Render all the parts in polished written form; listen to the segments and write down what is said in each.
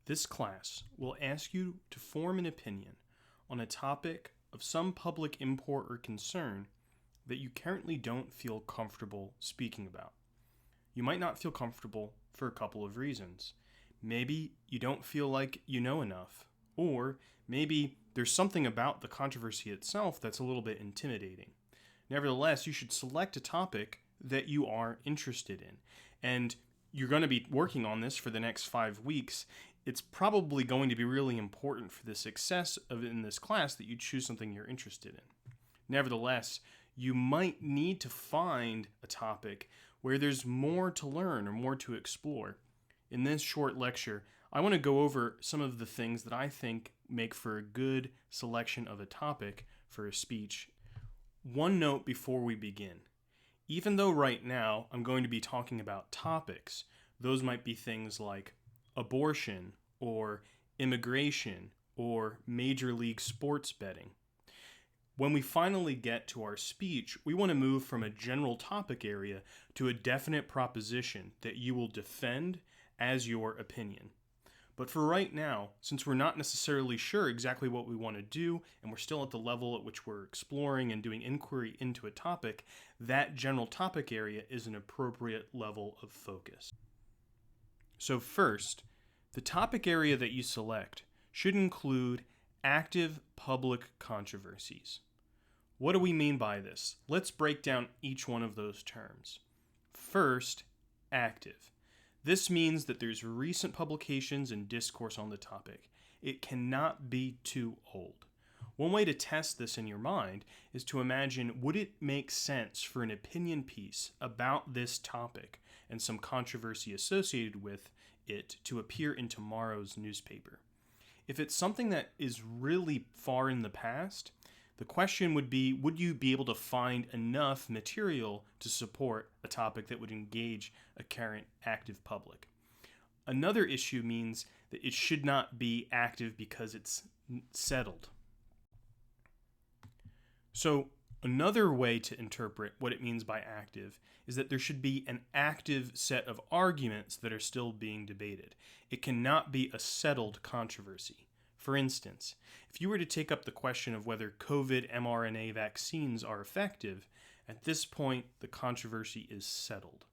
This class will ask you to form an opinion on a topic of some public import or concern that you currently don't feel comfortable speaking about. You might not feel comfortable for a couple of reasons. Maybe you don't feel like you know enough, or maybe there's something about the controversy itself that's a little bit intimidating. Nevertheless, you should select a topic that you are interested in. And you're going to be working on this for the next 5 weeks. It's probably going to be really important for the success of in this class that you choose something you're interested in. Nevertheless, you might need to find a topic where there's more to learn or more to explore. In this short lecture, I want to go over some of the things that I think make for a good selection of a topic for a speech. One note before we begin. Even though right now I'm going to be talking about topics, those might be things like abortion or immigration or Major League sports betting. When we finally get to our speech, we want to move from a general topic area to a definite proposition that you will defend as your opinion. But for right now, since we're not necessarily sure exactly what we want to do, and we're still at the level at which we're exploring and doing inquiry into a topic, that general topic area is an appropriate level of focus. So first, the topic area that you select should include active public controversies. What do we mean by this? Let's break down each one of those terms. First, active. This means that there's recent publications and discourse on the topic. It cannot be too old. One way to test this in your mind is to imagine, would it make sense for an opinion piece about this topic and some controversy associated with it to appear in tomorrow's newspaper? If it's something that is really far in the past, the question would be, would you be able to find enough material to support a topic that would engage a current active public? Another issue means that it should not be active because it's settled. So another way to interpret what it means by active is that there should be an active set of arguments that are still being debated. It cannot be a settled controversy. For instance, if you were to take up the question of whether COVID mRNA vaccines are effective, at this point the controversy is settled.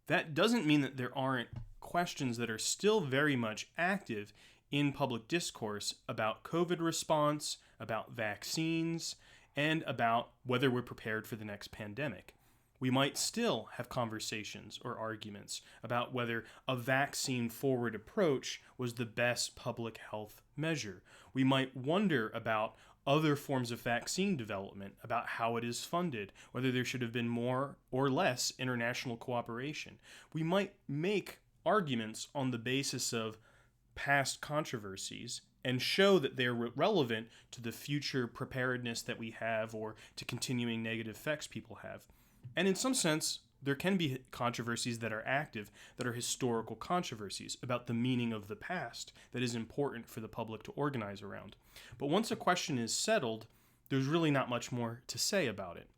That doesn't mean that there aren't questions that are still very much active in public discourse about COVID response, about vaccines, and about whether we're prepared for the next pandemic. We might still have conversations or arguments about whether a vaccine-forward approach was the best public health measure. We might wonder about other forms of vaccine development, about how it is funded, whether there should have been more or less international cooperation. We might make arguments on the basis of past controversies and show that they're relevant to the future preparedness that we have or to continuing negative effects people have. And in some sense, there can be controversies that are active, that are historical controversies about the meaning of the past that is important for the public to organize around. But once a question is settled, there's really not much more to say about it.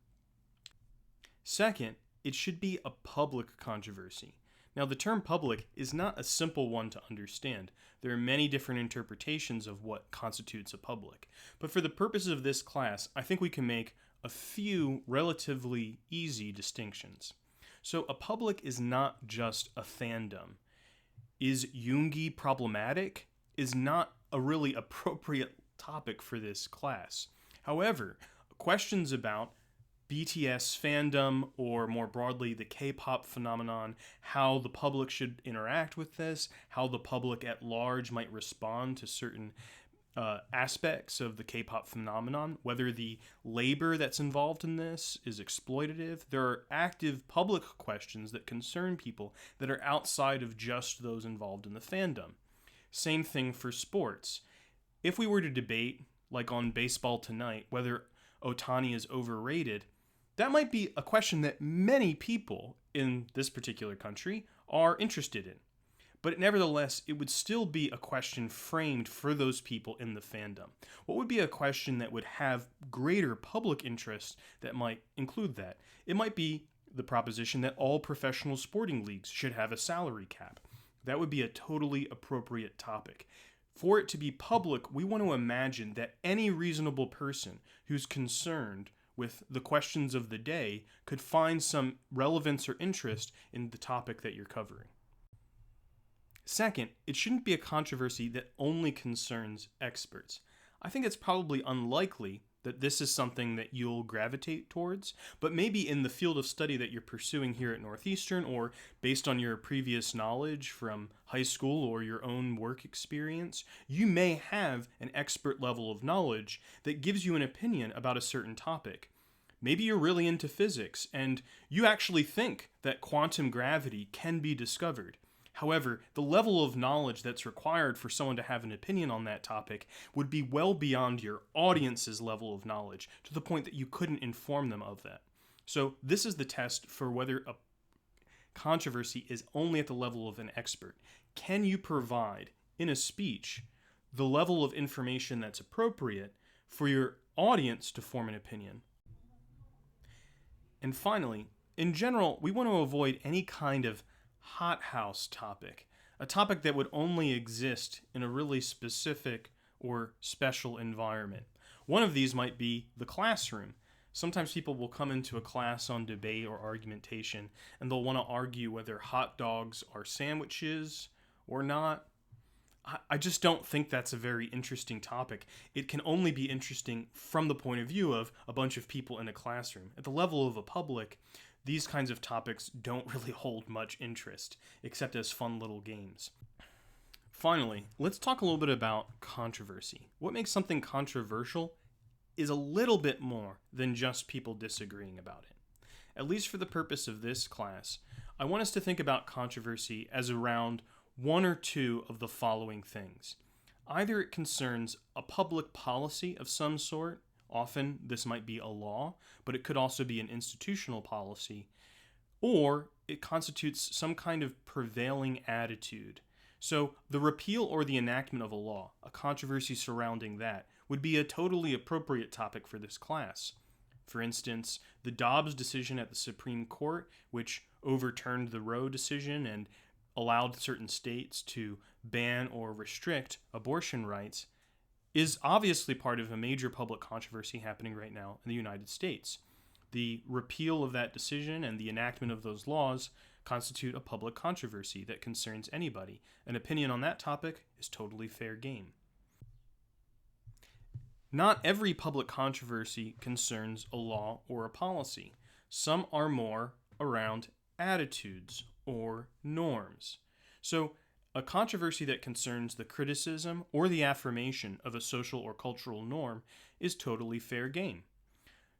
Second, it should be a public controversy. Now, the term public is not a simple one to understand. There are many different interpretations of what constitutes a public. But for the purposes of this class, I think we can make a few relatively easy distinctions. So a public is not just a fandom. Is Jungi problematic? Is not a really appropriate topic for this class. However, questions about BTS fandom, or more broadly the K-pop phenomenon, how the public should interact with this, how the public at large might respond to certain aspects of the K-pop phenomenon, whether the labor that's involved in this is exploitative. There are active public questions that concern people that are outside of just those involved in the fandom. Same thing for sports. If we were to debate, like on Baseball Tonight, whether Ohtani is overrated, that might be a question that many people in this particular country are interested in. But nevertheless, it would still be a question framed for those people in the fandom. What would be a question that would have greater public interest that might include that? It might be the proposition that all professional sporting leagues should have a salary cap. That would be a totally appropriate topic. For it to be public, we want to imagine that any reasonable person who's concerned with the questions of the day could find some relevance or interest in the topic that you're covering. Second, it shouldn't be a controversy that only concerns experts. I think it's probably unlikely that this is something that you'll gravitate towards, but maybe in the field of study that you're pursuing here at Northeastern, or based on your previous knowledge from high school or your own work experience, you may have an expert level of knowledge that gives you an opinion about a certain topic. Maybe you're really into physics, and you actually think that quantum gravity can be discovered. However, the level of knowledge that's required for someone to have an opinion on that topic would be well beyond your audience's level of knowledge, to the point that you couldn't inform them of that. So this is the test for whether a controversy is only at the level of an expert. Can you provide, in a speech, the level of information that's appropriate for your audience to form an opinion? And finally, in general, we want to avoid any kind of hothouse topic, a topic that would only exist in a really specific or special environment. One of these might be the classroom. Sometimes people will come into a class on debate or argumentation, and they'll want to argue whether hot dogs are sandwiches or not. I just don't think that's a very interesting topic. It can only be interesting from the point of view of a bunch of people in a classroom. At the level of a public, these kinds of topics don't really hold much interest, except as fun little games. Finally, let's talk a little bit about controversy. What makes something controversial is a little bit more than just people disagreeing about it. At least for the purpose of this class, I want us to think about controversy as around one or two of the following things. Either it concerns a public policy of some sort. Often this might be a law, but it could also be an institutional policy, or it constitutes some kind of prevailing attitude. So the repeal or the enactment of a law, a controversy surrounding that, would be a totally appropriate topic for this class. For instance, the Dobbs decision at the Supreme Court, which overturned the Roe decision and allowed certain states to ban or restrict abortion rights, is obviously part of a major public controversy happening right now in the United States. The repeal of that decision and the enactment of those laws constitute a public controversy that concerns anybody. An opinion on that topic is totally fair game. Not every public controversy concerns a law or a policy. Some are more around attitudes or norms. So, a controversy that concerns the criticism or the affirmation of a social or cultural norm is totally fair game.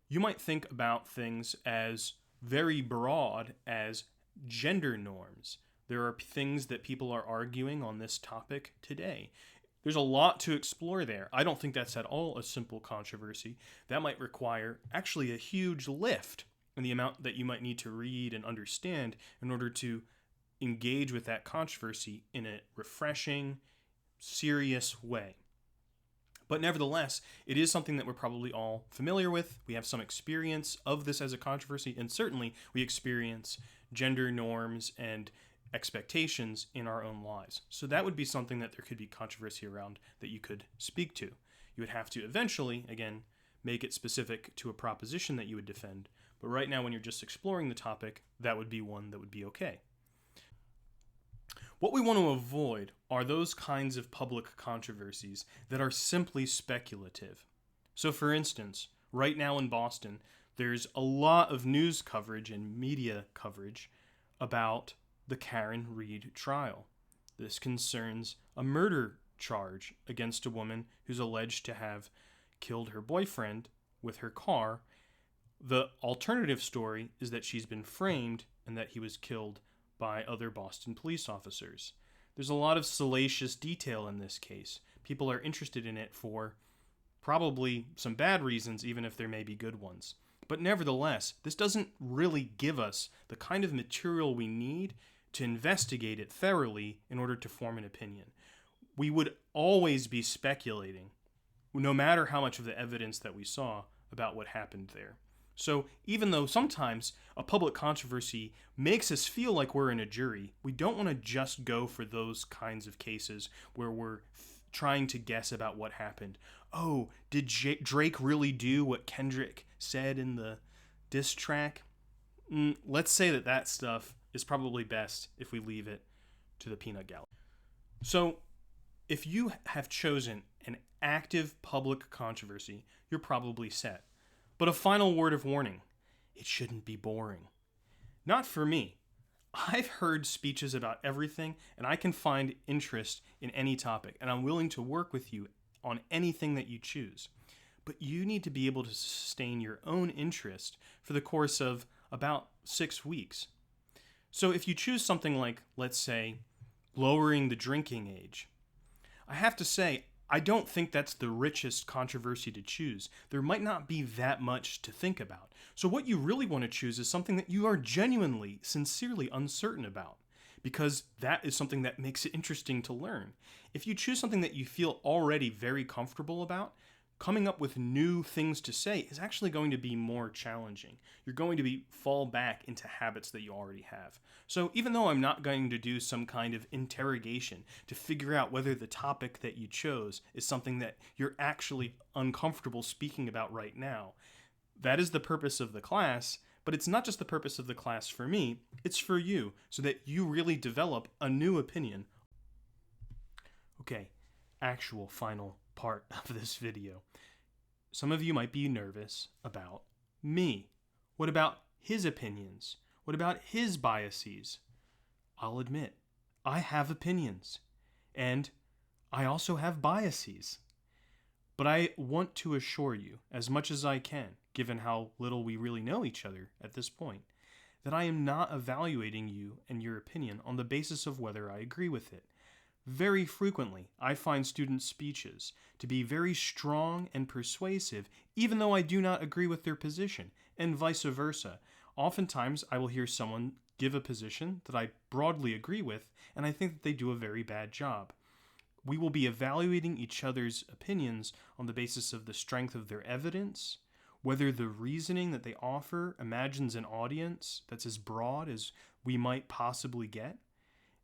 You might think about things as very broad as gender norms. There are things that people are arguing on this topic today. There's a lot to explore there. I don't think that's at all a simple controversy. That might require actually a huge lift in the amount that you might need to read and understand in order to engage with that controversy in a refreshing, serious way. But nevertheless, it is something that we're probably all familiar with. We have some experience of this as a controversy, and certainly we experience gender norms and expectations in our own lives. So that would be something that there could be controversy around that you could speak to. You would have to eventually, again, make it specific to a proposition that you would defend. But right now, when you're just exploring the topic, that would be one that would be okay. What we want to avoid are those kinds of public controversies that are simply speculative. So for instance, right now in Boston, there's a lot of news coverage and media coverage about the Karen Reed trial. This concerns a murder charge against a woman who's alleged to have killed her boyfriend with her car. The alternative story is that she's been framed and that he was killed by other Boston police officers. There's a lot of salacious detail in this case. People are interested in it for probably some bad reasons, even if there may be good ones. But nevertheless, this doesn't really give us the kind of material we need to investigate it thoroughly in order to form an opinion. We would always be speculating, no matter how much of the evidence that we saw about what happened there. So even though sometimes a public controversy makes us feel like we're in a jury, we don't want to just go for those kinds of cases where we're trying to guess about what happened. Oh, did Drake really do what Kendrick said in the diss track? Let's say that stuff is probably best if we leave it to the peanut gallery. So, if you have chosen an active public controversy, you're probably set. But a final word of warning: it shouldn't be boring. Not for me. I've heard speeches about everything, and I can find interest in any topic, and I'm willing to work with you on anything that you choose. But you need to be able to sustain your own interest for the course of about 6 weeks. So if you choose something like, let's say, lowering the drinking age, I have to say, I don't think that's the richest controversy to choose. There might not be that much to think about. So what you really want to choose is something that you are genuinely, sincerely uncertain about, because that is something that makes it interesting to learn. If you choose something that you feel already very comfortable about, coming up with new things to say is actually going to be more challenging. You're going to fall back into habits that you already have. So even though I'm not going to do some kind of interrogation to figure out whether the topic that you chose is something that you're actually uncomfortable speaking about right now, that is the purpose of the class. But it's not just the purpose of the class for me, it's for you, so that you really develop a new opinion. Okay, actual final part of this video. Some of you might be nervous about me. What about his opinions? What about his biases? I'll admit, I have opinions, and I also have biases. But I want to assure you, as much as I can, given how little we really know each other at this point, that I am not evaluating you and your opinion on the basis of whether I agree with it. Very frequently, I find students' speeches to be very strong and persuasive, even though I do not agree with their position, and vice versa. Oftentimes, I will hear someone give a position that I broadly agree with, and I think that they do a very bad job. We will be evaluating each other's opinions on the basis of the strength of their evidence, whether the reasoning that they offer imagines an audience that's as broad as we might possibly get.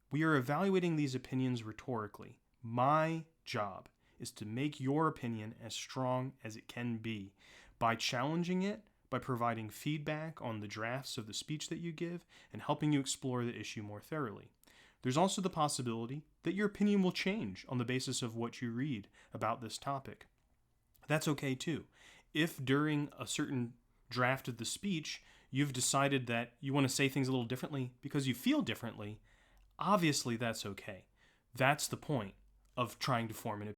We are evaluating these opinions rhetorically. My job is to make your opinion as strong as it can be by challenging it, by providing feedback on the drafts of the speech that you give, and helping you explore the issue more thoroughly. There's also the possibility that your opinion will change on the basis of what you read about this topic. That's okay too. If during a certain draft of the speech you've decided that you want to say things a little differently because you feel differently, obviously that's okay. That's the point of trying to form an opinion.